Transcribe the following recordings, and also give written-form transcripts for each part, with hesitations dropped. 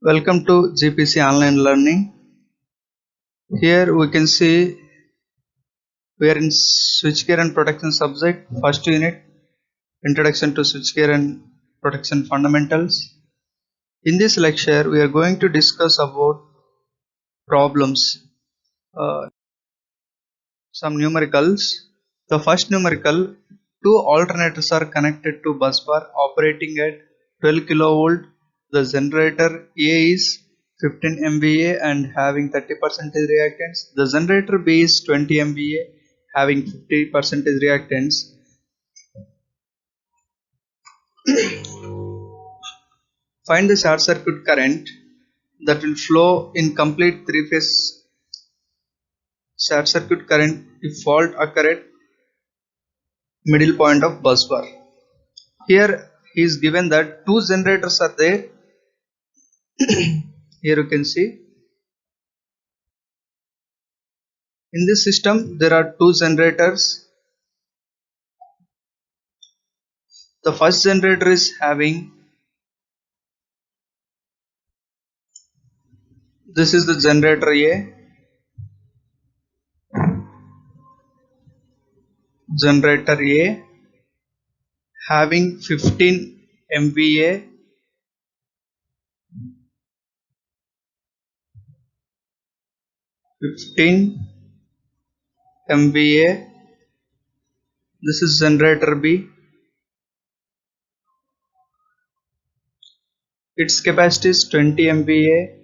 Welcome to GPC Online Learning. Here we can see we are in Switchgear and Protection subject, first unit, Introduction to Switchgear and Protection Fundamentals. In this lecture, we are going to discuss about problems, some numericals. The first numerical, two alternators are connected to busbar operating at 12 kV. The generator A is 15 MVA and having 30% reactance. The generator B is 20 MVA having 50% reactance. Find the short circuit current that will flow in complete three-phase short circuit current if fault occur at middle point of busbar. Here he is given that two generators are there. Here you can see in this system there are two generators. The first generator is having, this is the generator A, generator A having 15 MVA, this is generator B, its capacity is 20 MVA.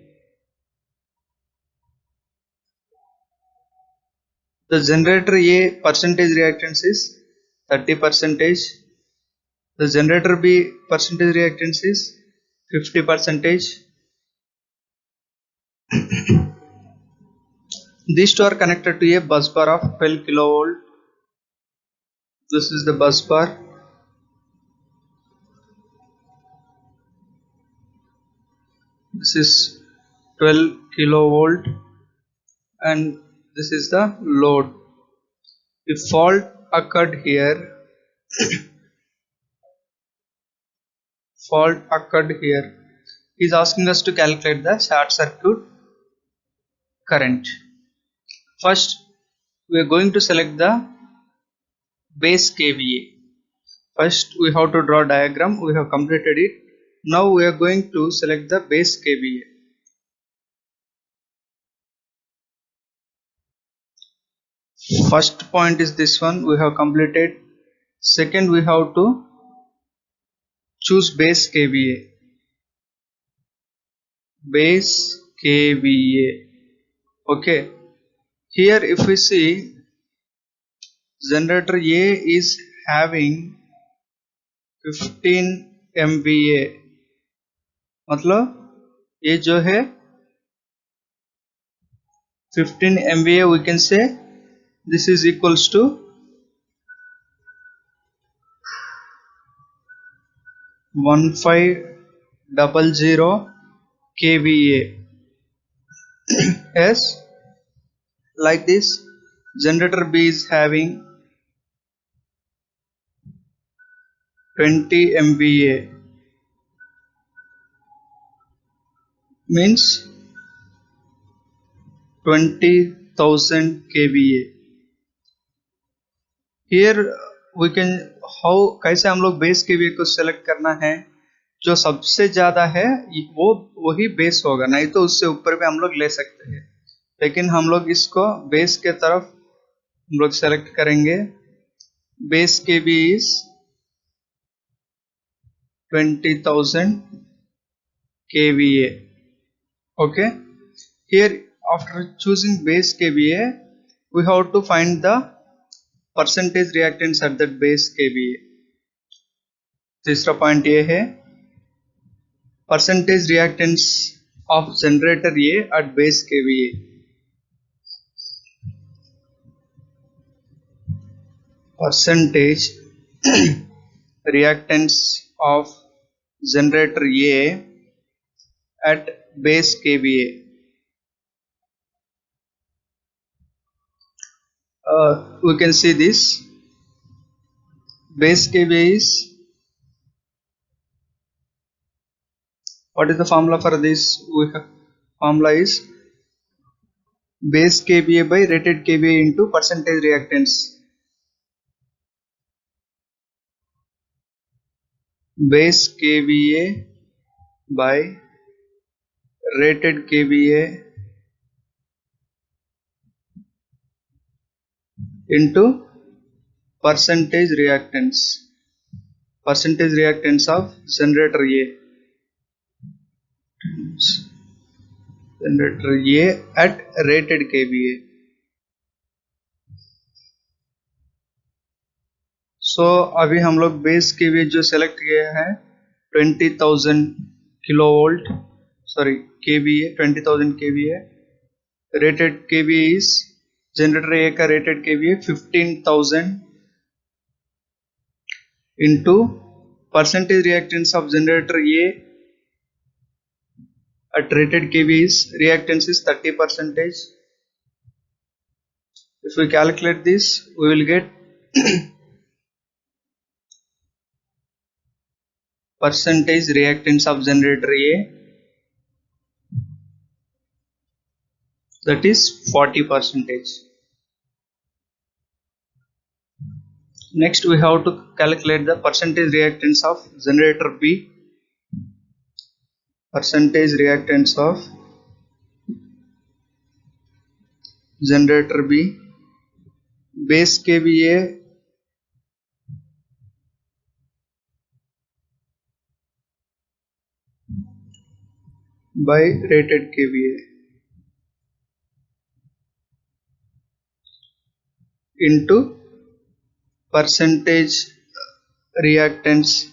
The generator A percentage reactance is 30%. The generator B percentage reactance is 50%. These two are connected to a bus bar of 12 kV. This is the bus bar. This is 12 kV and this is the load. If fault occurred here, he is asking us to calculate the short circuit current. First, we are going to select the base kVA. First, we have to draw diagram. We have completed it. Now we are going to select the base kVA. First point is this one, we have completed. Second, we have to choose base kVA. Base kVA. Okay. Here if we see, generator A is having 15 MVA. मतलब ये जो है 15 MVA, we can say this is equals to 1500 kVA. Yes, like this. Generator B is having 20 MVA, means 20,000 kVA. Here we can, how कैसे हम लोग base kVA को select करना है, जो सबसे ज्यादा है वो वही बेस होगा, नहीं तो उससे ऊपर भी हम लोग ले सकते हैं, लेकिन हम लोग इसको बेस के तरफ हम लोग सेलेक्ट करेंगे. Base kVA is 20,000 kVA. Okay, here after choosing base kVA we have to find the percentage reactance at that base kVA. तीसरा पॉइंट ये है percentage reactance of generator A at base kVA. Percentage reactance of generator A at base kVA. We can see this base kVA is What is the formula for this? Formula is base kVA by rated kVA into percentage reactance. Base kVA by rated kVA into percentage reactance of generator A. Generator A at rated kVA. सो अभी हम लोग base kVA जो select किया है 20,000 kilovolt sorry kVA 20,000 kVA. Rated kVA is generator a का rated kVA 15,000 into percentage reactance of generator A at rated kVA is reactance is 30%. If we calculate this, we will get percentage reactance of generator A, that is 40%. Next we have to calculate the percentage reactance of generator B. Percentage reactance of generator B, base kVA by rated kVA into percentage reactance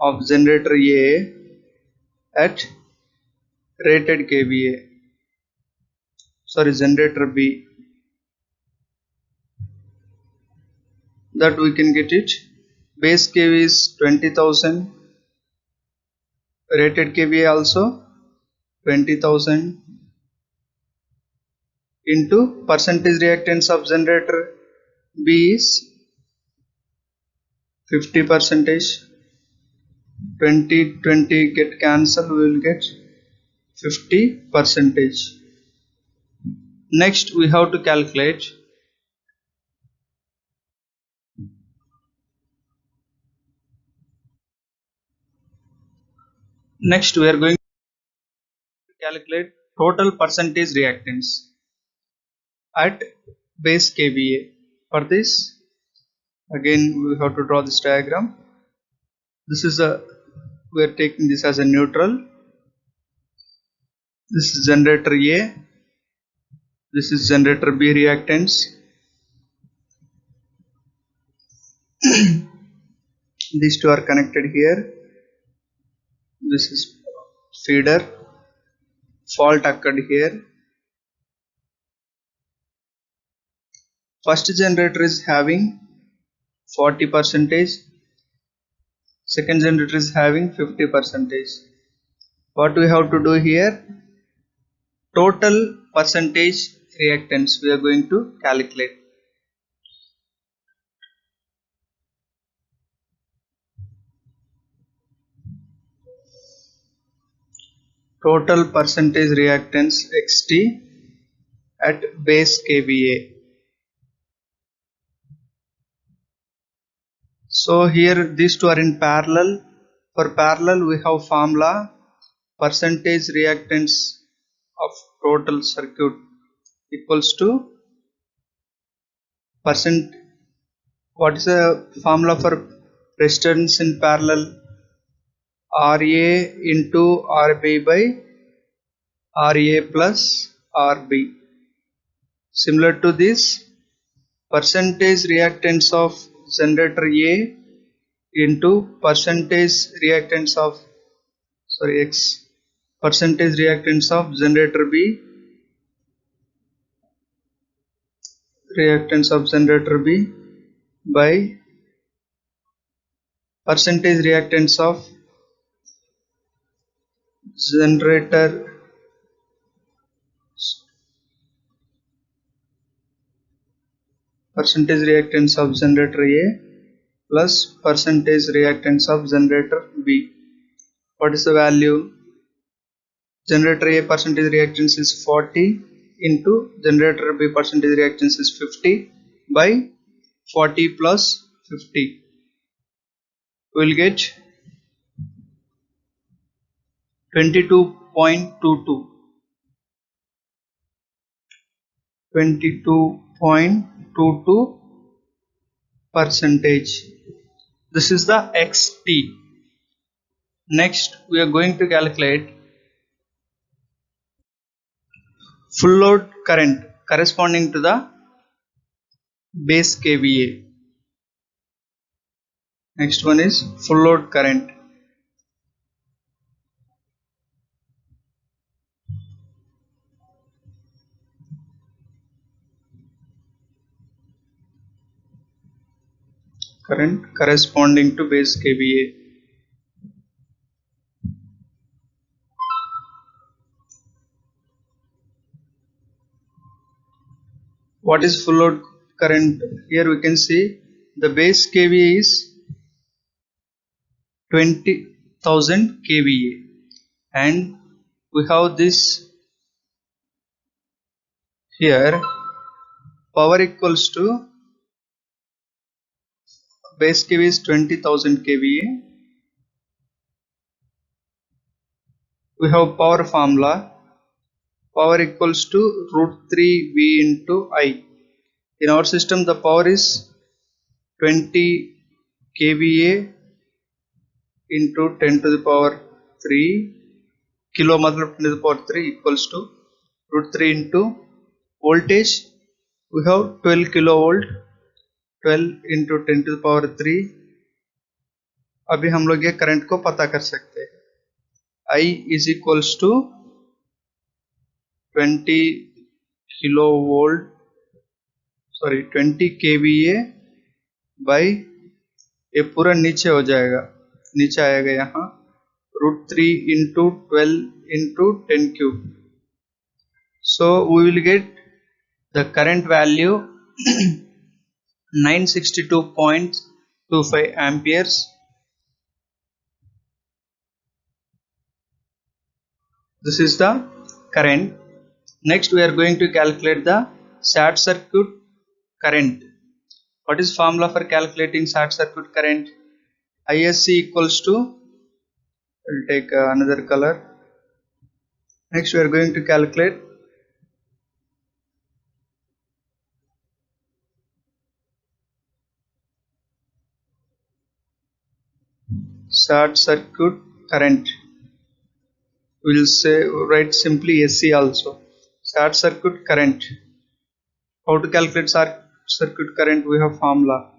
of generator A at rated kVA, sorry generator B, that we can get it. Base kVA is 20,000, rated kVA also 20,000 into percentage reactance of generator B is 50%. 20 get cancelled, we will get 50%. Next we have to calculate calculate total percentage reactance at base kVA. For this, again we have to draw this diagram. This is we are taking this as a neutral. This is generator A, this is generator B reactance. These two are connected here. This is feeder. Fault occurred here. First generator is having 40%, second generator is having 50%. What we have to do here? Total percentage reactance we are going to calculate. Total percentage reactance XT at base kVA. So here these two are in parallel. For parallel we have formula percentage reactance of total circuit equals to percent. What is the formula for resistance in parallel? RA into RB by RA plus RB. Similar to this, percentage reactance of generator A into percentage reactance of X, percentage reactance of generator B, reactance of generator B by percentage reactance of generator percentage reactance of generator A plus percentage reactance of generator B. What is the value? generator A percentage reactance is 40 into generator B percentage reactance is 50 by 40 plus 50. We will get 22.22. 22.22 percentage. This is the XT. Next, we are going to calculate full load current corresponding to the base kVA. Next one is full load current. Current corresponding to base kVA. What is full load current? Here we can see the base kVA is 20,000 kVA and we have this here, power equals to base kVA is 20,000 kVA. We have power formula, power equals to root 3 V into I. In our system the power is 20 kVA into 10 to the power 3 kilo मतलब 10 to the power 3 equals to root 3 into voltage. We have 12 kilovolt, 12 into 10 to the power 3. अभी हम लोग ये current को पता कर सकते हैं. I is equals to 20 kilovolt, sorry 20 kVA by ये पूरा नीचे हो जाएगा, नीचे आएगा यहाँ root 3 into 12 into 10 cube. So we will get the current value 962.25 amperes. This is the current. Next we are going to calculate the short circuit current. What is formula for calculating short circuit current? ISC equals to, I will take another color. Next we are going to calculate short circuit current. We will say write simply SC also. Short circuit current. How to calculate short circuit current? We have formula.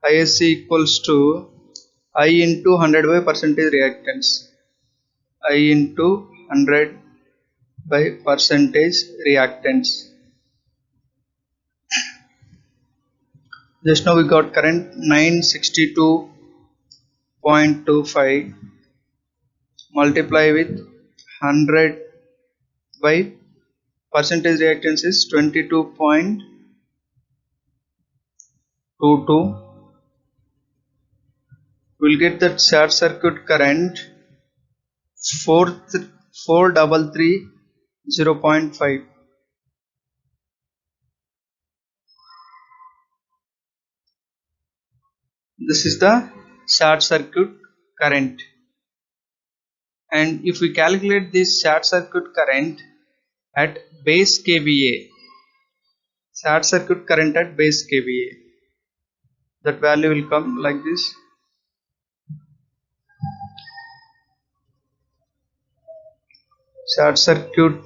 ISC equals to I into 100 by percentage reactance. I into 100 by percentage reactance. Just now we got current 962.25 multiply with 100 by percentage reactance is 22.22. We'll get that short circuit current 4330.5. This is the short circuit current. And if we calculate this short circuit current at base kVA, short circuit current at base kVA, that value will come like this. Short circuit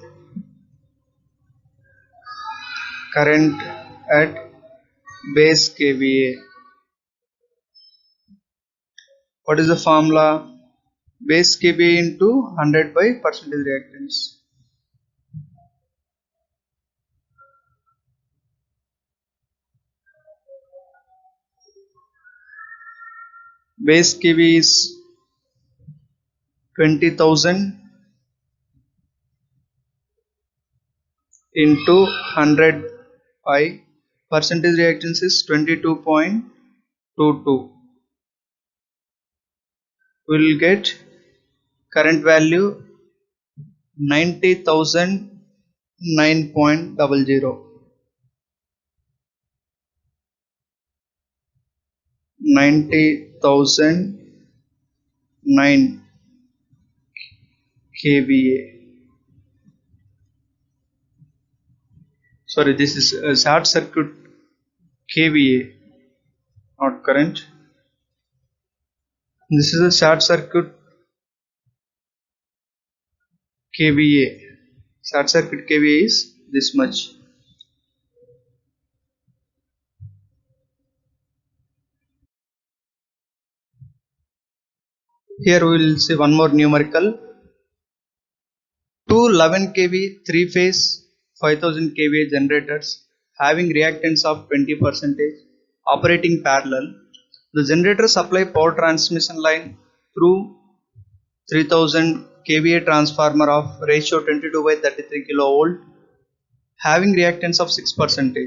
current at base kVA. What is the formula? Base kVA into 100 by percentage reactance. Base kVA is 20,000 into 100 by percentage reactance is 22.22. We will get current value 90,009.00 90,009 kVA. Sorry, this is a short circuit kVA, not current. This is a short circuit kVA. Short circuit kVA is this much. Here we will see one more numerical. Two 11 kV 3-phase 5000 kVA generators having reactance of 20% operating parallel. The generators supply power transmission line through 3000 kVA transformer of ratio 22/33 kilovolt having reactance of 6%.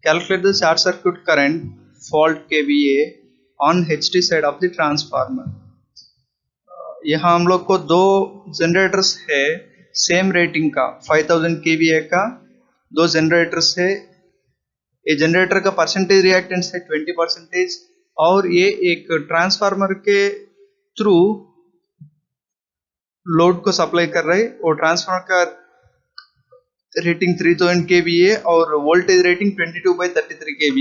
Calculate the short circuit current fault kVA on HT side of the transformer. यहाँ हम लोग को दो generators है same rating का 5000 kVA का, दो generators है. ये जनरेटर का परसेंटेज रिएक्टेंस है 20% और ये एक ट्रांसफार्मर के थ्रू लोड को सप्लाई कर रहे. और ट्रांसफार्मर का रेटिंग 3000 kVA और voltage rating 22/33 kV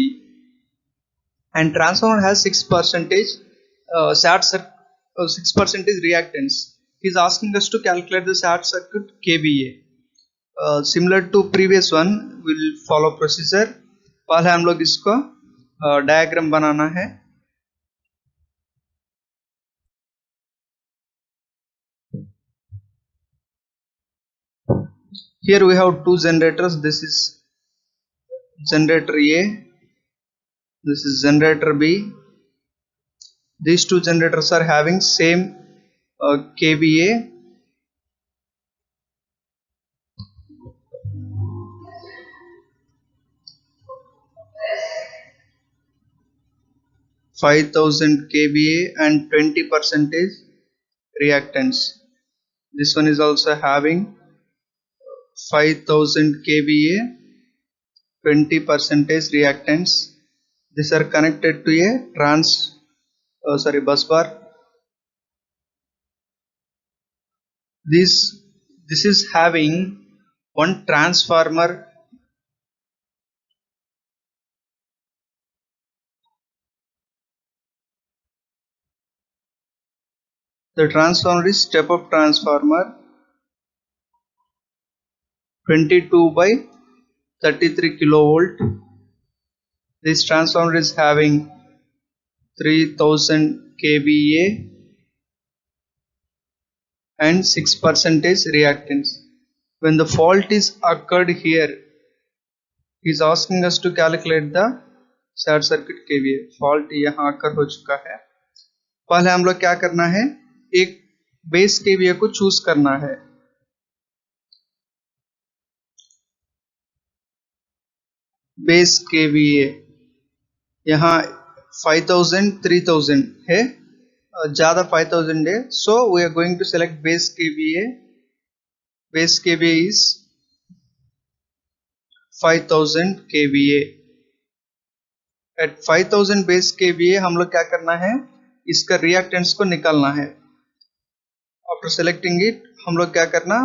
and transformer has 6% short circuit 6% reactance. He is asking us to calculate the short circuit kVA. Similar to previous one, we will follow procedure. पहले हम लोग इसको diagram बनाना है. Here we have two generators. This is generator A. This is generator B. These two generators are having same kVA. (5,000 kVA) and 20% reactance. This one is also having 5,000 kVA, 20% reactance. These are connected to a bus bar. This is having one transformer. The transformer is step-up transformer 22/33 kilovolt. This transformer is having 3000 kVA and 6% reactance. When the fault is occurred here, he is asking us to calculate the short circuit kVA. Fault यहाँ occur हो चुका है. पहले हम लोग क्या करना है, एक बेस kVA को चूज करना है. बेस kVA यहाँ 5000 3000 है, ज्यादा 5000 है, so we are going to select base kVA. Base kVA is 5000 kVA. At 5000 base kVA हम लोग क्या करना है, इसका रिएक्टेंस को निकालना है. आफ्टर सेलेक्टिंग इट हम लोग क्या करना,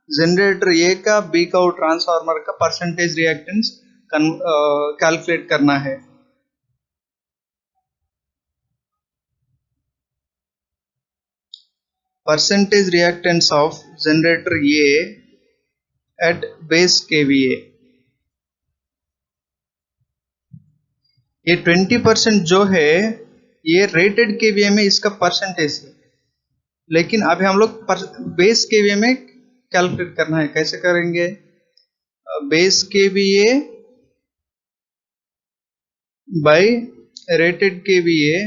जनरेटर ए का बी का और ट्रांसफार्मर का परसेंटेज रिएक्टेंस कैलकुलेट करना है. Percentage reactance of generator A at base kVA. ये 20% जो है ये रेटेड kVA में इसका परसेंटेज है, लेकिन अभी हम लोग बेस kVA में कैलकुलेट करना है. कैसे करेंगे, base kVA by rated kVA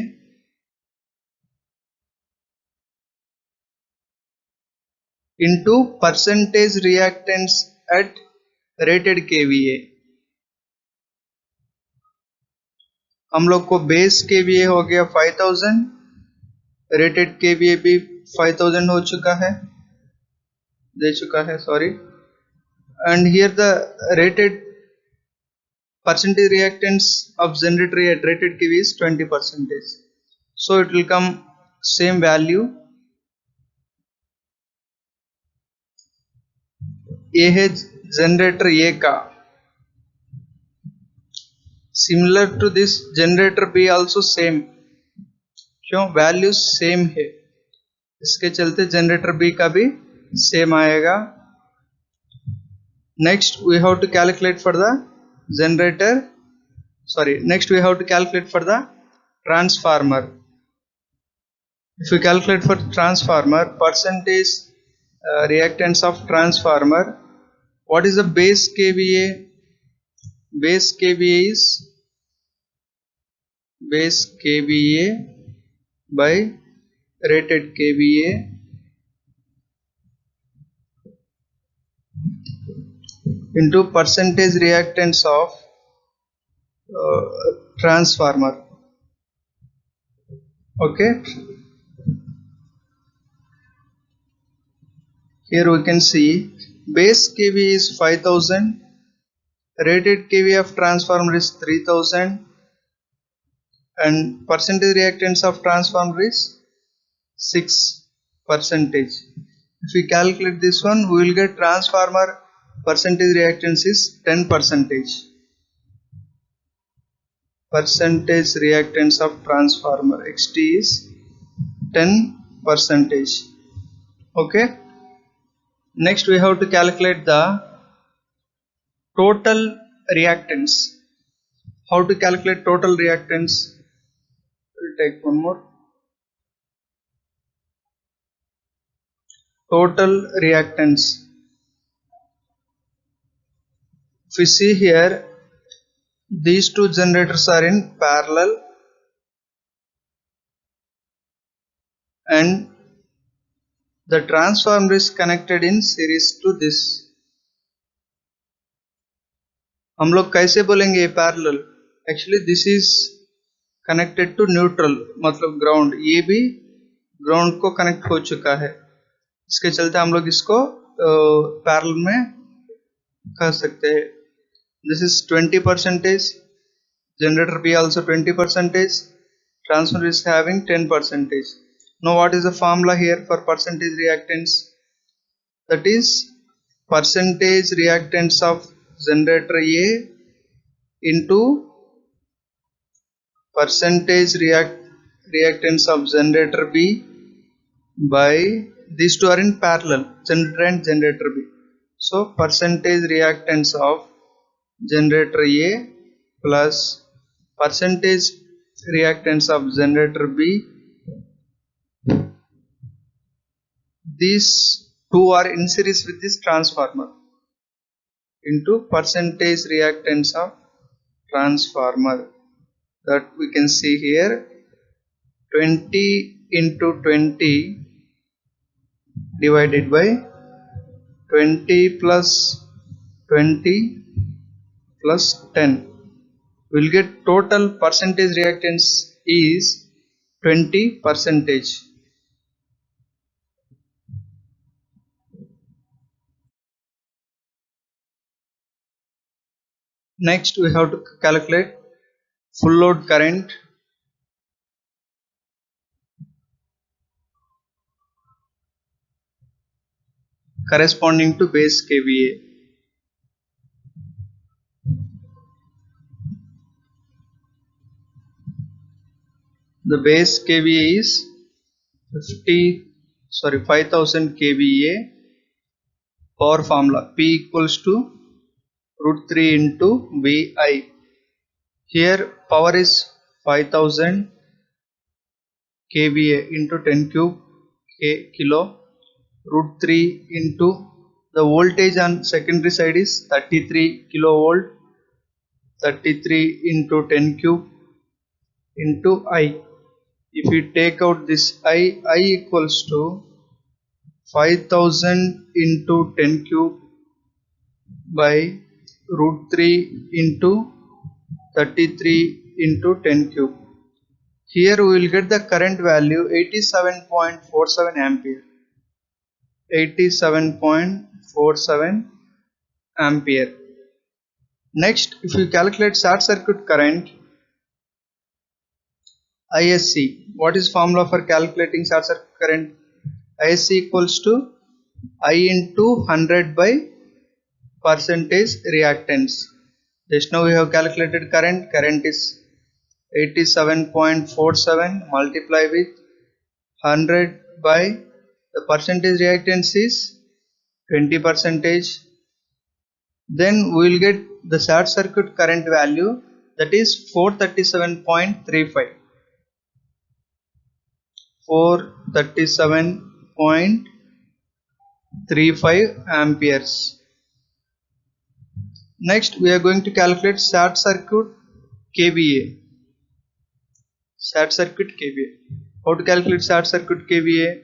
into percentage reactance at rated kVA. हम लोग को बेस kVA हो गया 5000, रेटेड kVA भी 5000 हो चुका है. दे चुका है, sorry. And here the rated percentage reactance of generator A at rated kV is 20%. So it will come same value. ये है जनरेटर A का. Similar to this generator B also same. क्यों? वैल्यू सेम है, इसके चलते generator B का भी same आएगा. Next we have to calculate for the generator. Next we have to calculate for the transformer. If we calculate for transformer, percentage reactance of transformer, what is the base kVA? Base kVA is base kVA by rated kVA into percentage reactance of transformer. Okay, here we can see base kVA is 5000, rated kVA of transformer is 3000, and percentage reactance of transformer is 6%. If we calculate this one, we will get transformer percentage reactance is 10%. Percentage reactance of transformer XT is 10%. Okay. Next we have to calculate the total reactance. How to calculate total reactance? We'll take one more. Total reactance. If we see here, these two generators are in parallel and the transformer is connected in series to this. हम लोग कैसे बोलेंगे ये parallel? Actually this is connected to neutral, मतलब ground. ये भी ground को connect हो चुका है, इसके चलते हम लोग इसको पैरेलल में कह सकते हैं. This is 20%. Generator B also 20%. Transformer is having 10%. Now what is the formula here for percentage reactance? That is percentage reactance of generator A into percentage reactance of generator B by, these two are in parallel, generator and generator B. So percentage reactance of generator A plus percentage reactance of generator B, these two are in series with this transformer, into percentage reactance of transformer, that we can see here 20 into 20 divided by 20 plus 20 plus 10. We'll get total percentage reactance is 20%. Next we have to calculate full load current. Corresponding to base kVA. The base kVA is 5000 kVA. Power formula P equals to √3 into VI. Here power is 5000 kVA into 10 cube kilo, √3 into the voltage on secondary side is 33 kilovolt, 33 into 10 cube into I. If we take out this I equals to 5000 into 10 cube by √3 into 33 into 10 cube. Here we will get the current value 87.47 ampere. 87.47 ampere. Next, if you calculate short circuit current ISC, what is formula for calculating short circuit current? ISC equals to I into 100 by percentage reactance. Just now we have calculated current. Current is 87.47 multiply with 100 by the percentage reactance is 20 percentage. Then we will get the short circuit current value, that is 437.35. 437.35 amperes. Next we are going to calculate short circuit kVA. Short circuit kVA. How to calculate short circuit kVA?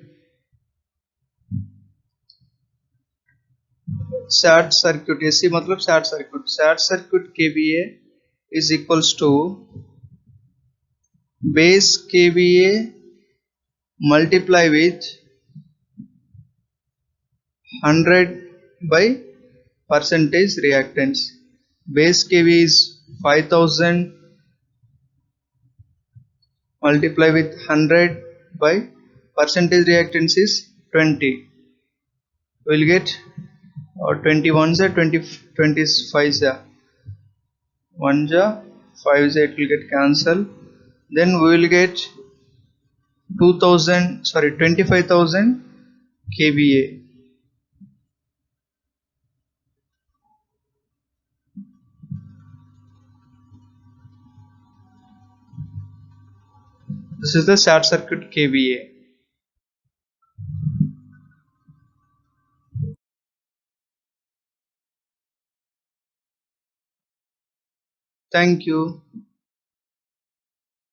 Short circuit AC मतलब short circuit. Short circuit kVA is equals to base kVA multiply with 100 by percentage reactance. Base kVA is 5000 multiply with 100 by percentage reactance is 20. We will get 21 is 20, 25 is 1 is 5 is it will get cancelled. Then we will get 25,000 kVA. This is the short circuit kVA. Thank you.